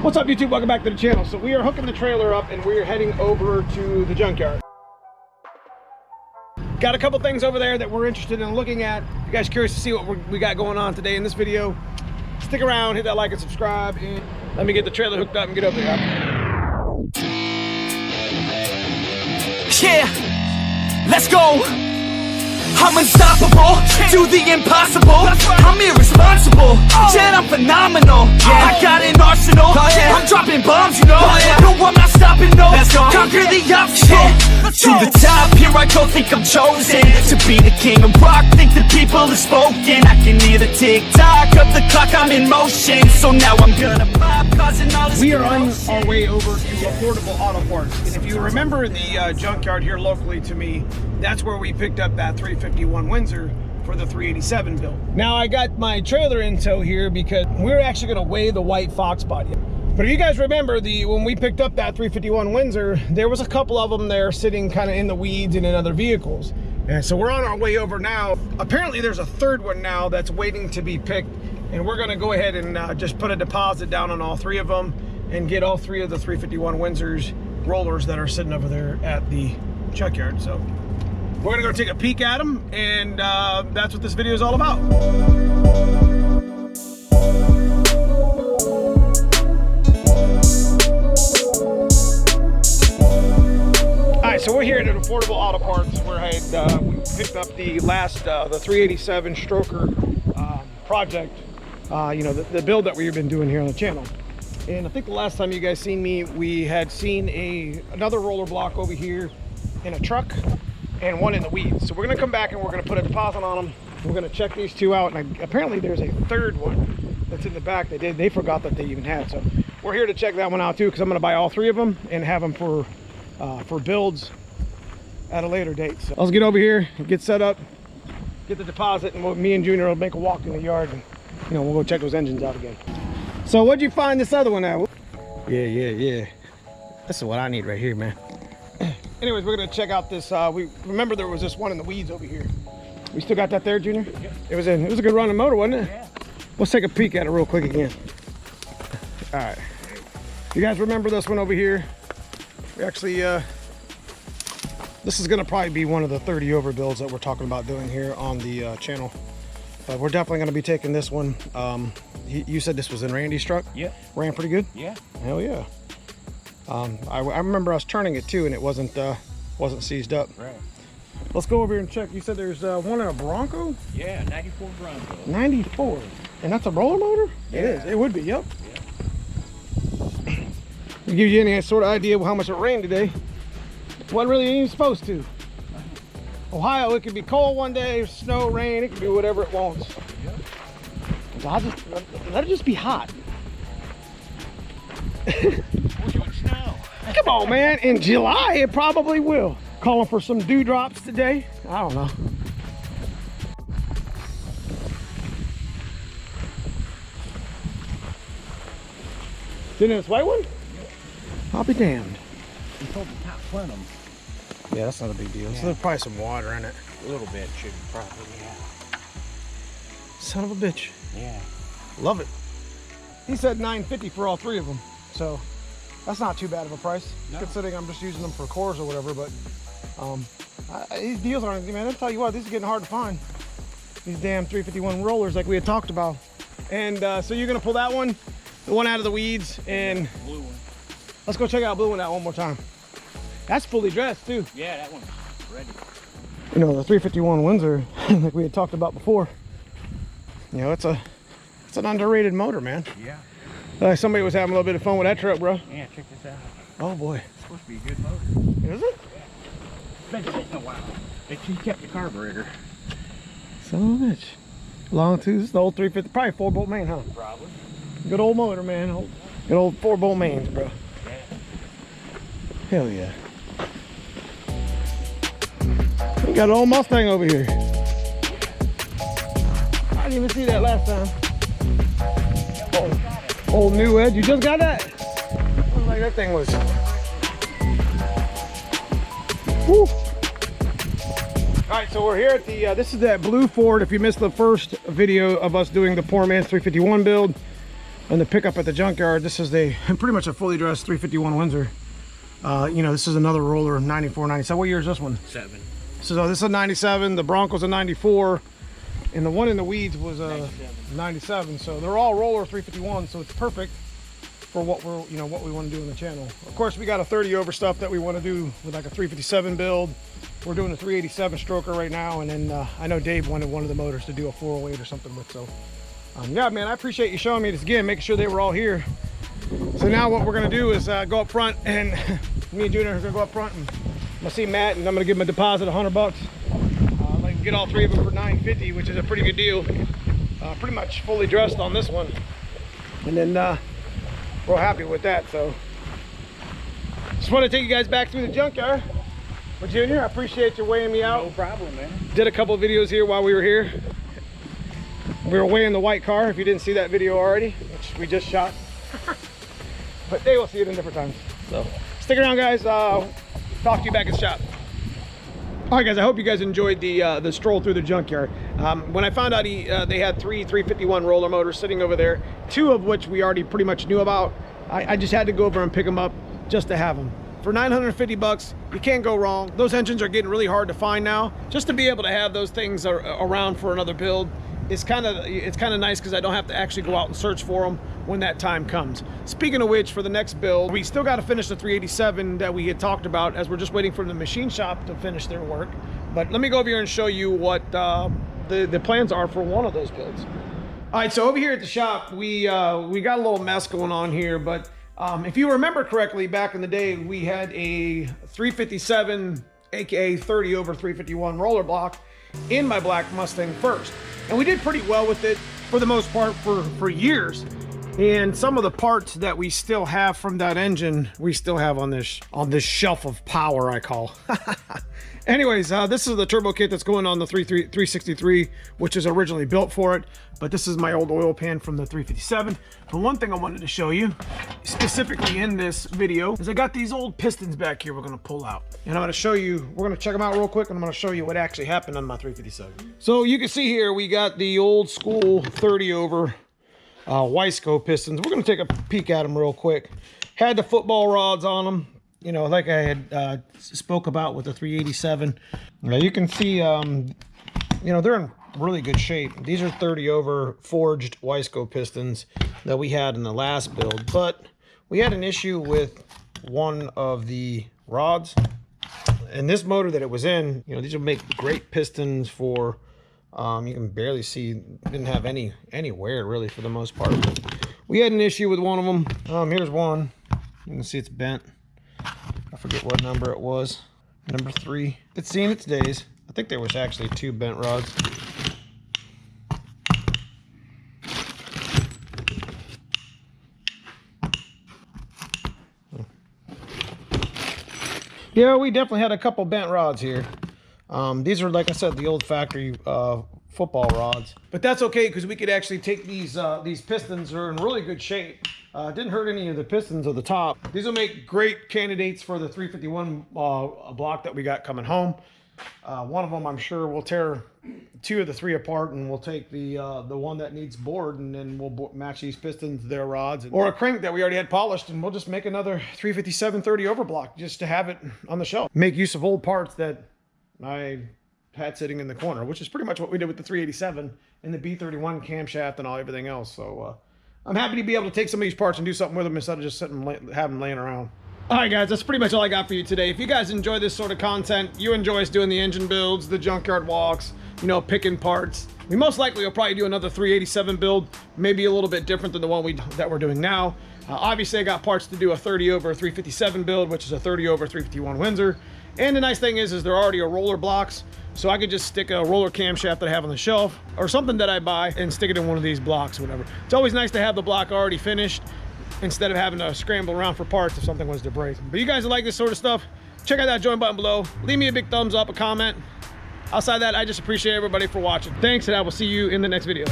What's up, YouTube? Welcome back to the channel. So we are hooking the trailer up and we're heading over to the junkyard. Got a couple things over there that we're interested in looking at. If you guys are curious to see what we got going on today in this video, stick around, hit that like and subscribe, and let me get the trailer hooked up and get over there. Yeah, let's go. I'm unstoppable, do the impossible. I'm irresponsible, yet I'm phenomenal. I got an arsenal, I'm dropping bombs, you know. No, I'm not stopping, no. Conquer the obstacle. To the top, here I go, think I'm chosen to be the king of rock, think the people have spoken. I can hear the tick-tock of the clock, I'm in motion. So now I'm gonna pop, causing all this. We are on our way over to Affordable Auto Parts. And if you remember the junkyard here locally to me, that's where we picked up that 351 Windsor for the 387 build. Now I got my trailer in tow here because we're actually gonna weigh the white Foxbody. But if you guys remember, when we picked up that 351 Windsor, there was a couple of them there sitting kind of in the weeds and in other vehicles. And so we're on our way over now. Apparently there's a third one now that's waiting to be picked. And we're gonna go ahead and just put a deposit down on all three of them and get all three of the 351 Windsors rollers that are sitting over there at the junkyard. So we're gonna go take a peek at them, and that's what this video is all about. All right, so we're here at an Affordable Auto Parts where we picked up the last, the 387 Stroker project, you know, the build that we've been doing here on the channel. And I think the last time you guys seen me, we had seen another roller block over here in a truck and one in the weeds. So we're gonna come back and we're gonna put a deposit on them. We're gonna check these two out, and apparently there's a third one that's in the back. They forgot that they even had. So we're here to check that one out too, because I'm gonna buy all three of them and have them for builds at a later date. So let's get over here, get set up, get the deposit, and me and Junior will make a walk in the yard, and you know, we'll go check those engines out again. So what'd you find this other one at? Yeah. This is what I need right here, man. Anyways, we're gonna check out this. We remember there was this one in the weeds over here. We still got that there, Junior? Yeah. It was a good running motor, wasn't it? Yeah. Let's take a peek at it real quick again. All right. You guys remember this one over here? We actually, this is gonna probably be one of the 30 overbuilds that we're talking about doing here on the channel. But we're definitely gonna be taking this one. You said this was in Randy's truck? Yeah. Ran pretty good? Yeah. Hell yeah. I remember us turning it too, and it wasn't seized up. Right. Let's go over here and check. You said there's one in a Bronco? Yeah, 94 Bronco. 94, and that's a roller motor? Yeah. It is. It would be. Yep. Yeah. To give you any sort of idea of how much it rained today, it wasn't really even supposed to. Ohio, it could be cold one day, snow, rain, it can do whatever it wants. Yep. So I'll just let it just be hot. Come on, man. In July, it probably will. Calling for some dewdrops today. I don't know. Didn't this white one? Yep. I'll be damned. You told the top front them. Yeah, that's not a big deal. Yeah. So there's probably some water in it. A little bit should probably, yeah. Son of a bitch. Yeah. Love it. He said $9.50 for all three of them. So that's not too bad of a price, considering I'm just using them for cores or whatever. But these deals aren't, man, I'll tell you what, these are getting hard to find. These damn 351 rollers like we had talked about. And so you're gonna pull that one, the one out of the weeds, and blue one. Let's go check out blue one out one more time. That's fully dressed too. Yeah, that one's ready. You know, the 351 Windsor, like we had talked about before, you know, it's an underrated motor, man. Yeah. Somebody was having a little bit of fun with that truck, bro. Yeah, check this out. Oh boy. It's supposed to be a good motor. Is it? Yeah. Been sitting a while. She kept the carburetor. Son of a bitch. Long tooth, this is the old 350, probably 4-bolt main, huh? Probably. Good old motor, man. Good old 4-bolt mains, bro. Yeah. Hell yeah. We got an old Mustang over here. I didn't even see that last time. Old new Edge, you just got that? Looks like that thing was. Woo. All right, so we're here at the, this is that blue Ford. If you missed the first video of us doing the poor man's 351 build, and the pickup at the junkyard. This is pretty much a fully dressed 351 Windsor. You know, this is another roller, 94, 97. What year is this one? 7. So this is a 97, the Bronco's a 94, and the one in the weeds was a 97. So they're all roller 351, so it's perfect for what we're, you know, what we want to do on the channel. Of course, we got a 30 over stuff that we want to do with like a 357 build. We're doing a 387 stroker right now, and then I know Dave wanted one of the motors to do a 408 or something with. So yeah, man, I appreciate you showing me this again, making sure they were all here. So now what we're gonna do is go up front, and me and Junior are gonna go up front, and I'm gonna see Matt, and I'm gonna give him a deposit of $100. I can get all 3 of them for $950, which is a pretty good deal. Pretty much fully dressed on this one, and then we're happy with that. So just want to take you guys back through the junkyard. But Junior, I appreciate you weighing me out. No problem, man. Did a couple of videos here while we were here. We were weighing the white car, if you didn't see that video already, which we just shot. But they will see it in different times. So stick around, guys. Talk to you back at the shop. All right, guys, I hope you guys enjoyed the stroll through the junkyard. When I found out they had 3 351 roller motors sitting over there, 2 of which we already pretty much knew about, I just had to go over and pick them up just to have them. For $950, you can't go wrong. Those engines are getting really hard to find now. Just to be able to have those things around for another build, it's kind of nice, because I don't have to actually go out and search for them when that time comes. Speaking of which, for the next build, we still got to finish the 387 that we had talked about, as we're just waiting for the machine shop to finish their work. But let me go over here and show you what the plans are for one of those builds. All right, so over here at the shop, we got a little mess going on here, but if you remember correctly, back in the day, we had a 357, aka 30 over 351 roller block in my black Mustang first, and we did pretty well with it for the most part for years. And some of the parts that we still have from that engine, we still have on this shelf of power, I call. Anyways, this is the turbo kit that's going on the 363, which is originally built for it. But this is my old oil pan from the 357. But one thing I wanted to show you, specifically in this video, is I got these old pistons back here we're going to pull out. And I'm going to show you, we're going to check them out real quick, and I'm going to show you what actually happened on my 357. So you can see here, we got the old school 30 over Wiseco pistons. We're going to take a peek at them real quick. Had the football rods on them, you know, like I had spoke about with the 387. Now you can see, you know, they're in really good shape. These are 30 over forged Wiseco pistons that we had in the last build, but we had an issue with one of the rods. And this motor that it was in, you know, these will make great pistons for, you can barely see, didn't have any wear really for the most part. We had an issue with one of them. Here's one. You can see it's bent. I forget what number it was. Number 3. It's seen its days. I think there was actually 2 bent rods. Yeah, we definitely had a couple bent rods here. These are, like I said, the old factory football rods. But that's okay, because we could actually take these pistons. Are in really good shape. Didn't hurt any of the pistons of the top. These will make great candidates for the 351 block that we got coming home. One of them, I'm sure, we'll tear 2 of the 3 apart, and we'll take the one that needs bored, and then we'll match these pistons to their rods, or a crank that we already had polished, and we'll just make another 357 30 over block just to have it on the shelf. Make use of old parts that I had sitting in the corner, which is pretty much what we did with the 387 and the B31 camshaft and everything else. So I'm happy to be able to take some of these parts and do something with them instead of just sitting have them laying around. All right, guys, that's pretty much all I got for you today. If you guys enjoy this sort of content, you enjoy us doing the engine builds, the junkyard walks, you know, picking parts, we most likely will probably do another 387 build, maybe a little bit different than the one that we're doing now. Obviously, I got parts to do a 30 over 357 build, which is a 30 over 351 Windsor. And the nice thing is they're already a roller blocks, so I could just stick a roller camshaft that I have on the shelf or something that I buy and stick it in one of these blocks or whatever. It's always nice to have the block already finished instead of having to scramble around for parts if something was to break. But you guys like this sort of stuff, check out that join button below. Leave me a big thumbs up, a comment. Outside that, I just appreciate everybody for watching. Thanks, and I will see you in the next video.